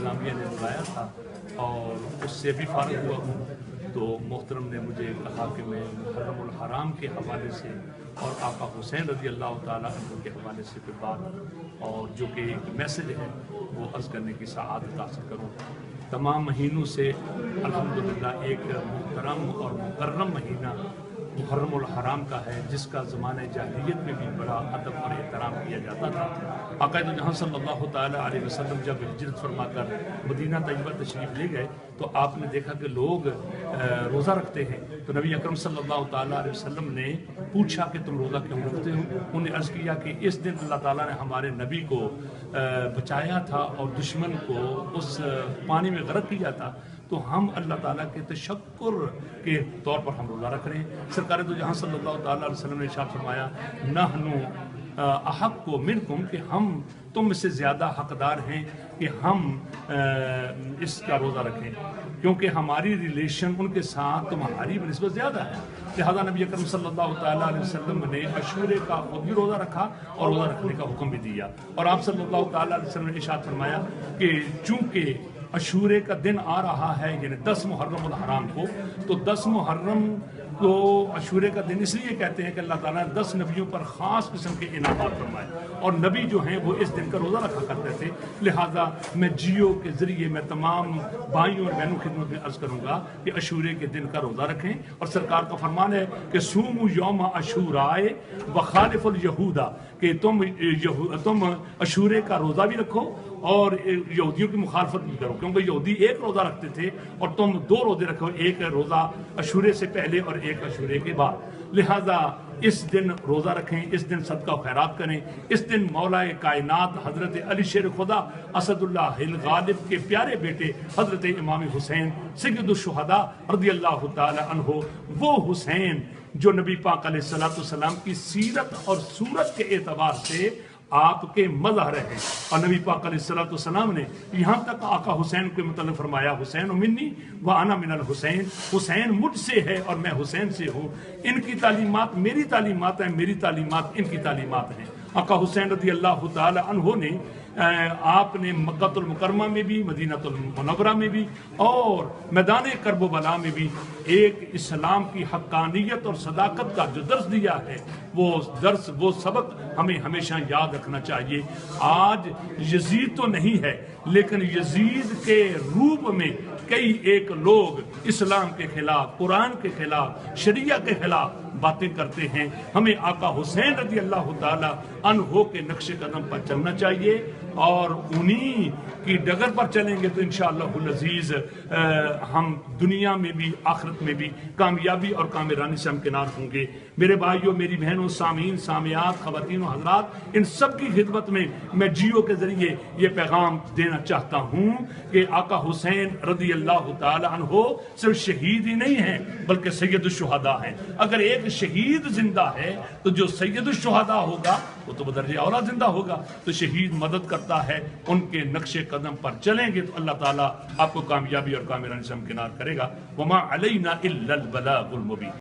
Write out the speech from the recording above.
نظامیہ نے بلایا تھا اور اس سے بھی فارغ ہوا ہوں، تو محترم نے مجھے کہا کہ میں محرم الحرام کے حوالے سے اور آقا حسین رضی اللہ تعالیٰ عنہ کے حوالے سے کوئی بات اور جو کہ ایک میسج ہے وہ عرض کرنے کی سعادت حاصل کروں۔ تمام مہینوں سے الحمدللہ ایک محترم اور مکرم مہینہ محرم الحرام کا ہے، جس کا زمانہ جاہلیت میں بھی بڑا ادب اور احترام کیا جاتا تھا۔ آقا جہاں صلی اللہ تعالیٰ علیہ وسلم جب ہجرت فرما کر مدینہ طیبہ تشریف لے گئے تو آپ نے دیکھا کہ لوگ روزہ رکھتے ہیں، تو نبی اکرم صلی اللہ تعالیٰ علیہ وسلم نے پوچھا کہ تم روزہ کیوں رکھتے ہو؟ انہوں نے عرض کیا کہ اس دن اللہ تعالیٰ نے ہمارے نبی کو بچایا تھا اور دشمن کو اس پانی میں غرق کیا تھا، تو ہم اللہ تعالیٰ کے تشکر کے طور پر ہم روزہ رکھ رہے ہیں۔ سرکار دو جہاں صلی اللہ تعالیٰ علیہ وسلم نے ارشاد فرمایا نحنو احق منکم، کہ ہم تم سے زیادہ حقدار ہیں کہ ہم اس کا روزہ رکھیں، کیونکہ ہماری ریلیشن ان کے ساتھ تمہاری بنسبت زیادہ ہے۔ لہذا نبی اکرم صلی اللہ تعالیٰ علیہ وسلم نے عاشورے کا خود بھی روزہ رکھا اور روزہ رکھنے کا حکم بھی دیا، اور آپ صلی اللہ تعالیٰ علیہ وسلم نے ارشاد فرمایا کہ چونکہ عاشورے کا دن آ رہا ہے، یعنی 10 محرم الحرام کو، تو 10 محرم کو عاشورے کا دن اس لیے کہتے ہیں کہ اللہ تعالیٰ نے 10 نبیوں پر خاص قسم کے انعامات فرمائے، اور نبی جو ہیں وہ اس دن کا روزہ رکھا کرتے تھے۔ لہٰذا میں جیو کے ذریعے میں تمام بھائیوں اور بہنوں کی خدمت میں عرض کروں گا کہ عاشورے کے دن کا روزہ رکھیں، اور سرکار کا فرمان ہے کہ سوموا یوم عاشوراء وخالف الیہودا، کہ تم عاشورے کا روزہ بھی رکھو اور یہودیوں کی مخالفت بھی کرو، کیونکہ یہودی ایک روزہ رکھتے تھے اور تم 2 روزے رکھو، ایک روزہ عاشورے سے پہلے اور ایک عاشورے کے بعد۔ لہذا اس دن روزہ رکھیں، اس دن صدقہ و خیرات کریں، اس دن مولا کائنات حضرت علی شیر خدا اسد اللہ الغالب کے پیارے بیٹے حضرت امام حسین سید الشہداء رضی اللہ تعالی عنہ، وہ حسین جو نبی پاک علیہ الصلوۃ والسلام کی سیرت اور صورت کے اعتبار سے آپ کے مظہر ہیں، اور نبی پاک علیہ الصلوۃ والسلام نے یہاں تک آقا حسین کے متعلق فرمایا حسین منی وانا من الحسین، حسین مجھ سے ہے اور میں حسین سے ہوں، ان کی تعلیمات میری تعلیمات ہیں، میری تعلیمات ان کی تعلیمات ہیں۔ آقا حسین رضی اللہ تعالی عنہ نے آپ نے مکہ المکرمہ میں بھی، مدینہ المنورہ میں بھی اور میدان کرب و بلا میں بھی ایک اسلام کی حقانیت اور صداقت کا جو درس دیا ہے، وہ درس وہ سبق ہمیں ہمیشہ یاد رکھنا چاہیے۔ آج یزید تو نہیں ہے، لیکن یزید کے روپ میں کئی ایک لوگ اسلام کے خلاف، قرآن کے خلاف، شریعہ کے خلاف باتیں کرتے ہیں۔ ہمیں آقا حسین رضی اللہ تعالی عنہ کے نقش قدم پر چلنا چاہیے، اور انہی کی ڈگر پر چلیں گے تو انشاءاللہ العزیز ہم دنیا میں بھی آخرت میں بھی کامیابی اور کامرانی سے ہمکنار ہوں گے۔ میرے بھائیوں، میری بہنوں، سامعین، سامعات، خواتین و حضرات، ان سب کی خدمت میں میں جیو کے ذریعے یہ پیغام دینا چاہتا ہوں کہ آقا حسین رضی اللہ تعالی عنہ صرف شہید ہی نہیں ہیں بلکہ سید الشہداء ہیں۔ اگر ایک شہید زندہ ہے تو جو سید الشہداء ہوگا وہ تو بدرجہ اولا زندہ ہوگا۔ تو شہید مدد کرتا ہے، ان کے نقش قدم پر چلیں گے تو اللہ تعالیٰ آپ کو کامیابی اور کامرانی سے ہمکنار کرے گا۔ وما علینا الا البلاغ المبین۔